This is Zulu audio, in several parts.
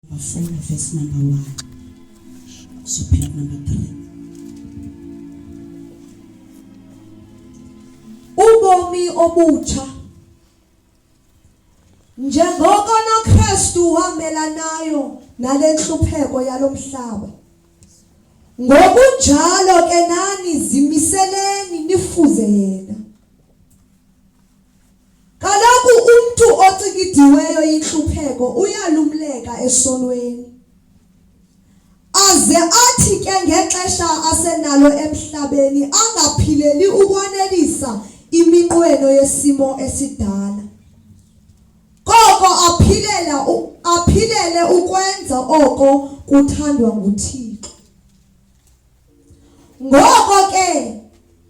4 verse number 1. So page number 3. Ubomi obutsha njengoko noKristu wamelanayo nalenhlupheko yalomhlaba. Ngokunjalo ke nani zimiseleni nifuze yena. Kaloku umuntu ocikidiweyo inhlupheko uyalumleka esonweni. Aze athi ke ngexesha asenalo emhlabeni angaphileli ukwanelisa iminqweno yesimo esidala. Koko aphilele ukwenza oko kuthandwa nguThixo. Ngoko ke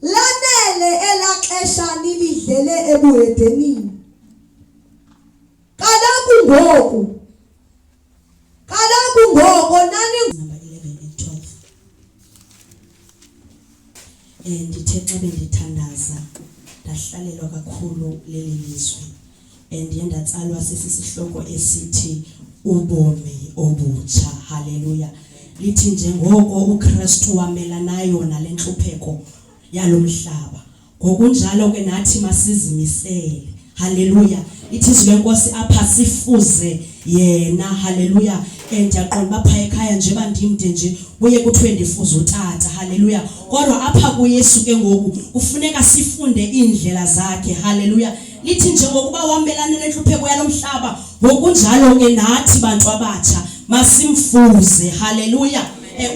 lanele elaxesha nilidlele ebuhedenini. Kaloku ngoko nani Number 11 and 12. Ndithe xa bendithandaza ndahlalelwa kakhulu leli lizwe. Yendatsalwa sisihloko esithi ubomi obutsha. Haleluya. Lithi njengoko uKristu wamelanayo nalenhlupheko yalomhlaba, ngokunjalo ke nathi masizimisele. Haleluya. Lithi izwi lenkosi apha sifuze yena. Haleluya. Ndiyaqonda bapha ekhaya nje bandimde nje kuye kuthiwe ndifuza utata. Haleluya. Kodwa apha kuYesu ke ngoku kufuneka sifunde indlela zakhe. Haleluya. Lithi njengokuba wamelana nenhlupheko yalomhlaba, ngokunjalo ke nathi bantu abatsha masimfuze. Haleluya.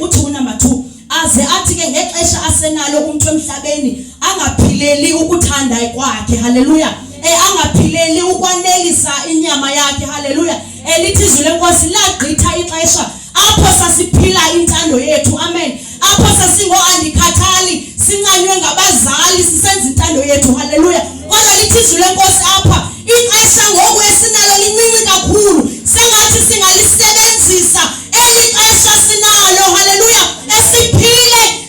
Uthi unumber 2, aze athi ke ngexesha asenalo umuntu emhlabeni angaphileli ukuthanda kwakhe. Haleluya. Angaphileli ukwanelisa inyama yakhe. Haleluya. Lithi izwi lenkosi lagqitha ixesha apho sasiphila intando yethu. Amen. Apho sasingo andikhathali, sincanywe ngabazali, sisenza intando yethu. Haleluya. Kodwa lithi izwi lenkosi apha ixesha ngoku esinalo lincinci kakhulu, sengathi singalisebenzisa eli xesha sinalo. Haleluya.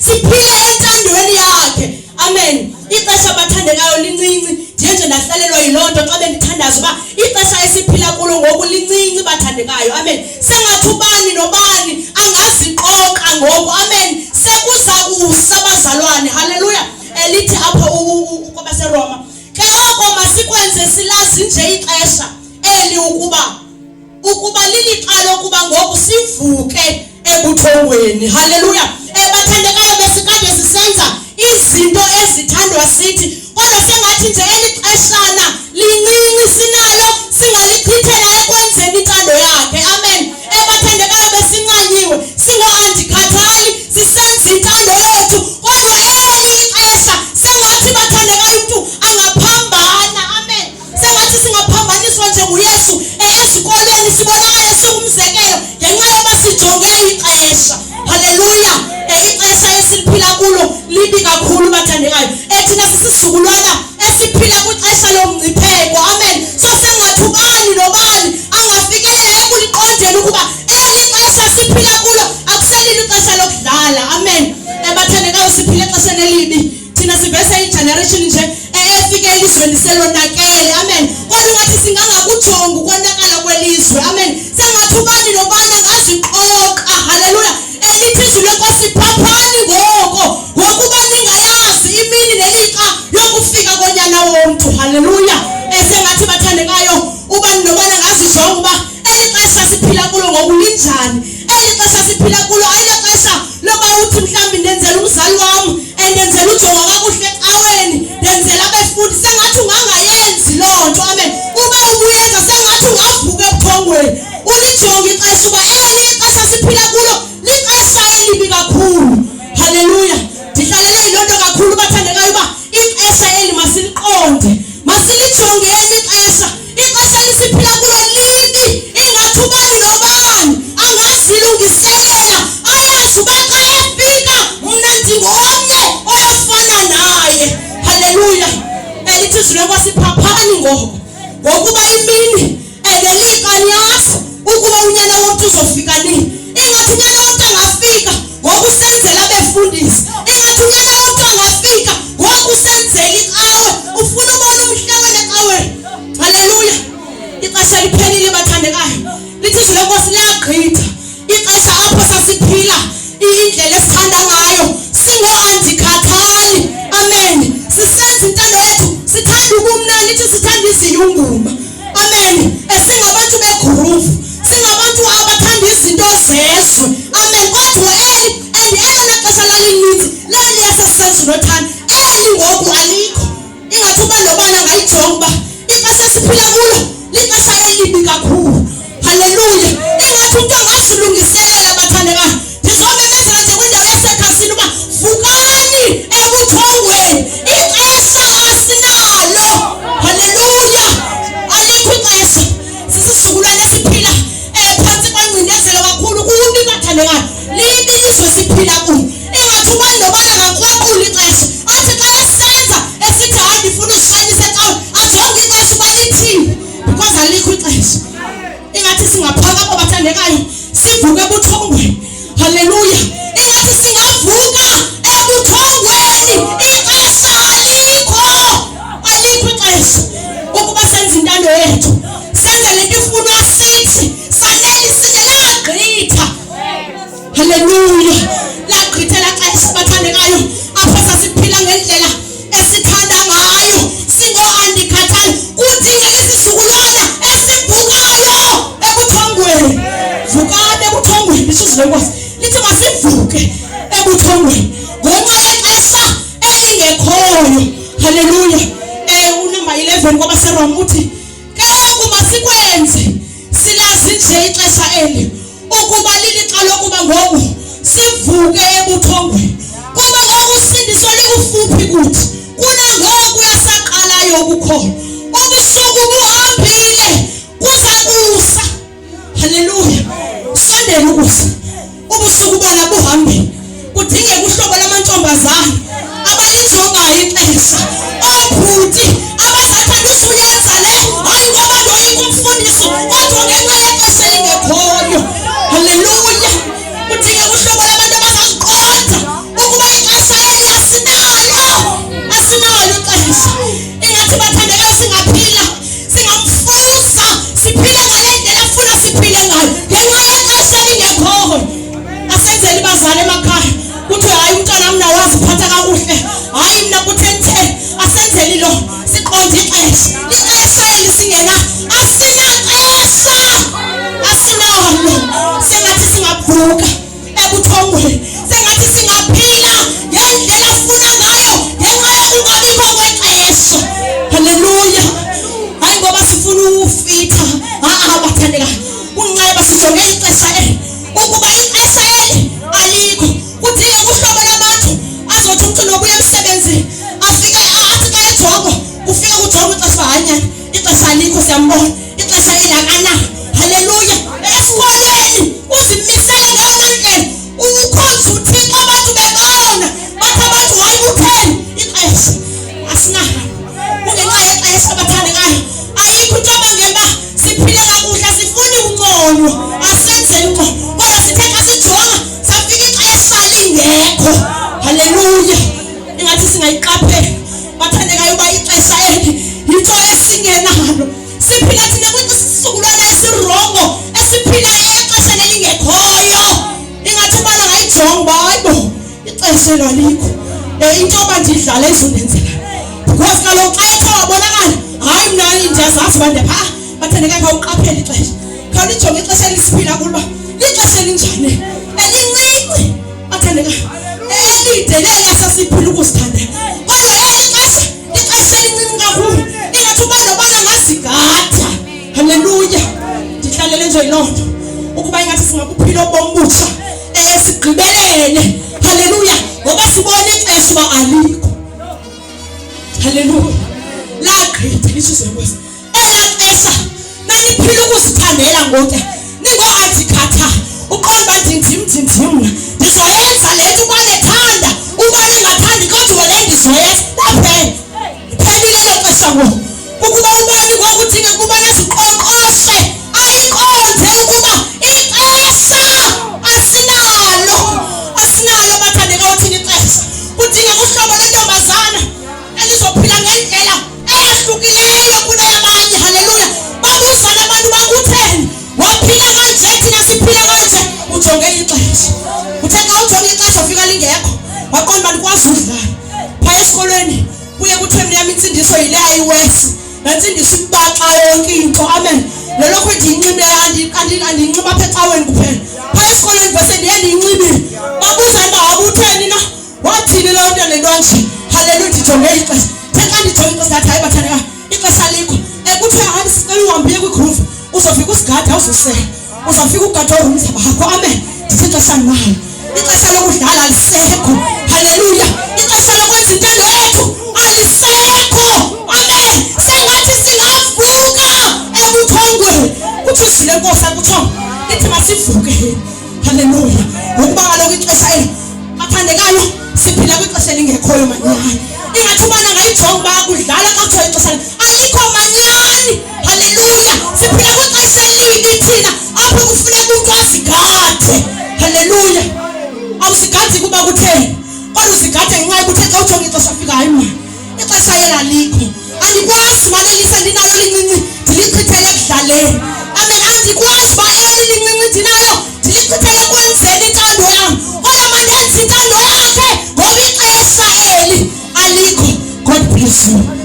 Siphile entandweni yakhe. Amen. Ixesha bathandekayo lincinci. Njenje ndahlalelwa yilonto xa bendithandaza uba ixesha esiphila kulo ngoku lincinci bathandekayo. Amen. Sengathi ubani nobani angaziqoqa ngoku. Amen. Sekuza kusa bazalwane. Haleluya. Lithi apha kwabaseRoma, ke oko masikwenze silazi nje ixesha eli ukuba liliqala ukuba ngoku sivuke ebuthongweni. Haleluya. Bathandekayo besikade sisenza izinto ezithandwa sithi, kodwa sengathi nje eli xeshana lincinci sinalo singalichithela ekwenzeni intando yakhe. Amen. Bathandekayo besincanyiwe, singo-andikhathali, sisenza intando yethu, kodwa eli ixesha sengathi bathandekayo umntu angaphambana. Amen. Sengathi singaphambaniswa nje nguYesu ezikolweni, sibonakale singumzekelo ngenxa yoba sijonge ixesha. Haleluya. Ixesha esiliphila kulo libi kakhulu bathandekayo. Thina sisizukulwana esiphila kwixesha lomngcipheko. Amen. So sengathi ubani nobani angafikelela ekuliqondeni ukuba eli xesha siphila kulo akuselilo ixesha lokudlala. Amen. Bathandekayo siphila exesheni elibi. Thina sivese igeneration nje efike elizweni selonakele. Amen. Kodwa ngathi singangakujonga ukonakala kwelizwe. Amen. Sengathi ubani nobani angaziqoqa. Haleluya. Lithi izwi lenkosi phaphani ngokuba ningayazi imini nelixa yokufika konyana womntu. Haleluya. Sengathi bathandekayo ubani nobani angazijonga uba eli xesha siphila kulo ngoku linjani. Eli xesha siphila kulo ayilexesha loba uthi mhlawumbi ndenzela umzali wam, ndenzela ujonga kakuhle ecaweni, ndenzela abefundi. Sengathi ungangayenzi loo nto. Amen. Uba ubuyenza sengathi ungavuka ebuthongweni ulijonge ixesha uba eli ixesha siphila kulo lixesha elibi kakhulu. Haleluya. Ndihlalele yilonto kakhulu bathandekayo uba ixesha eli masiliqonde, masilijonge eli xesha. Ixesha lisiphila kulo libi, ingathi ubani nobani angazilungiselela, ayazi uba xa efika mna ndingomnye oyofana naye. Haleluya. Lithi izwi lenkosi phaphani ngokuba imini nelixa niyazi ukuba unyana womntu uzofika nini. Ingathi unyana womntu angafika ngoku senzela abefundisi. Ingathi unyana womntu angafika ngoku senzela icawe. Ufuna ubona umhlaweni ecaweni. Haleluya. Ixesha liphelile bathandekayo. Lithi izwi lenkosi lagqitha ixesha apho sasiphila indlela esithanda ngayo singo-andikhathali. Amen. Sisenza intando yethu sithanda ubumnandi, lithi sithanda iziyunguma. Amen. Singabantu begroove, singabantu abathanda izinto zezwe. Amen. Kodwa elona xesha lalininzi leli esesisenza unothanda ngoku alikho. Ingathi uba nobana ngayijonga uba ixesha esiphila kulo lixesha elibi kakhulu. Haleluya. Ingathi umntu angazilungiselela bathandekayo. Ndizomemezela nje kwindawo yasekhasini uba vukani ebuthongweni, ixesha asinalo. Haleluya. Alikho ixesha. Sisisizukulwane esiphila phantsi kwangcindezelo kakhulu kubi bathandekayo. Libi ilizwe siphila kulo. Ingathi uba nobana ngakwaqula ixesha athi xa esenza esithi hayi ndifuna uzishayisa ecaweni ajonge ixesha uba lithini, because alikho ixesha. Ingathi singaphaka apho bathandekayo sivuke ebuthongweni. Haleluya. Ingathi singavuka ebuthongweni, ixesha alikho. Alikho ixesha ukuba senze intando yethu, senze lento ifunwa sithi sanelisile lagqitha. Haleluya. Lagqitha la xesha bathandekayo apho sasiphila ngendlela esithanda ngayo singo-andikhathali. Kudingeka isizukulwana esivukayo ebuthongweni. Vukani ebuthongweni. Ishushu lenkosi lithi masivuke ebuthongweni ngenxa yexesha elingekhoyo. Haleluya. Unumber 11 kwabaseRoma uthi ke oku masikwenze silazi nje ixesha eli ukuba lilixa lokuba ngoku sivuke ebuthongweni, kuba ngoku usindiso likufuphi kuthi kunangoku yasaqalayo ukukholwa. Ubusuku buhambile kuza kusa. Haleluya. Sondela ukusa ubusuku bona buhambile. Kudingeka uhlobo lamantombazana abalijongayo ixesha, obhuti abazathanda usuyenza le hayi ngoba ndoyika umfundiso kodwa ngenxa yexesha elingekhoyo. Haleluya. Kudingeka uhlobo labantu abazaziqonda ukuba ixesha eli asinalo ixesha. Ingathi bathandekayo singaphila singamfuza siphile ngale ndlela afuna siphile ngayo ngenxa yexesha elingekhoyo. Asenzeli bazali emakhaya kuthi hayi umntwana mna waziphatha kakuhle, hayi mna kuthe asenzeli lo siqonde ixesha. Ixesha eli singena asinaxesha, asinalo. Sengathi singavuka ebuthongweni, sengathi singaphila ngendlela afuna ngayo ngenxa yokungabikho kwexesha. Haleluya. Hayi ngoba sifuna ufitha, bathandekayo kungenxa yoba sijonge ixesha eli ukuba ixesha eli alikho. Kudingeka uhlobo labantu azothi umntu nobuya emsebenzini afike athi xa ejongo kufika kujonga ixesha uba hayi nyani ixesha alikho, siyambona ixesha elakanayo. Haleluya. Esikolweni uzimisele ngeyona ndlela ukhonza uThixo abantu bebona bathi abantu hayi kutheni ixesha asinalo. Kungenxa yexesha bathandekayo. Ayikho into abangeba siphile kakuhle sifuni unconywa, asenzeli ngqo kodwa sithe xa sijonga safika ixesha lingekho. Haleluya. Ingathi singayiqaphela bathandekayo uba ixesha eli yinto esingenalo. Siphila thina kwisizukulwane esirongo esiphila exesheni elingekhoyo. Ingathi ubana ngayijonga uba hayibo ixesha elo alikho. Into yoba ndidlala ezondenzela because kaloku xa ethe wabonakala hayi mna ndiyazazi uba ndepha. Bathandekayo khawuqaphele ixesha, khawulijonge ixesha elisiphila kulo uba lixesha elinjani, elincinci bathandekayo, elide leli esasiphila ukusithandela. Kodwa eli xesha lixesha elincinci kakhulu. Ingathi uba nobana ngazigada. Haleluya. Ndihlalele nje yiloo nto ukuba ingathi singabuphila ubomi butsha sigqibelele. Haleluya. Ngoba sibone ixesha uba alikho. Haleluya. Lagqitha ishushu lenkosi. Elaa xesha naniphila ukusithandela ngoku ningo-andikhathali. Uqonda uba ndindim mna ndizoyenza le nto uba nethanda uba ningathandi kodwa le ndizoyenza laphela. Iphelile elo xesha ngoku. Ukuba ubani ngoku udingeka ukuba neziqonkqoshe ayiqonde ukuba ixesha asinalo bathandeka uthini ixesha. Kudingeka uhlobo lentombazana elizophila ngendlela eyahlukileyo kuneyabanye. Haleluya. Babuzana abantu bakutheni waphila kanje ingekho waqonda ndikwazi udlala phaya esikolweni kuye kuthiwe mina imitsindiso yile ayiwesi nantsindiso ibaxa yonke into amen lelokho ndiyinxibe andiyinxiba apha ecaweni kuphela phaya esikolweni bese ndiye ndiyinxibile babuza uba wabutheni na wathini loo nto le nto nje haleluya ndijonge ixesha xa ndijonge ixesha ngathi hayi bathandeka ixesha likho kuthiwe hayi sicela uhambiye kwigroove uzofika usigade awuzusela uzafika ugade orumzaba bakho amen ndithi ixesha ndinayo ixesha lokudlala alisekho haleluya ixesha lokwenza intando yethu alisekho amen sengathi singavuka ebuthongweni kuthi uzile nkosi akuthongo ithi masivuke haleluya ngokuba kaloku ixesha eli bathandekayo siphila kwixesha elingekhoyo manyani ingathi ubana ngayijonga uba kudlala xa kuthiwa ixesha alikho manyani haleluya siphila kwixesha elibi thina apho kufuneka umntu azigade haleluya awusigadi kuba kutheni kodwa uzigade ngenxa yokuthe xa ujonga ixesha fika hayi mani ixesha elalikho andikwazi malelisa ndinalo lincinci ndilichithele ekudlaleni amen andikwazi uba eli lincinci ndinalo ndilichithele ekwenzeni intando yam kodwa mandenze intando yakhe ngoba ixesha eli alikho. God bless you.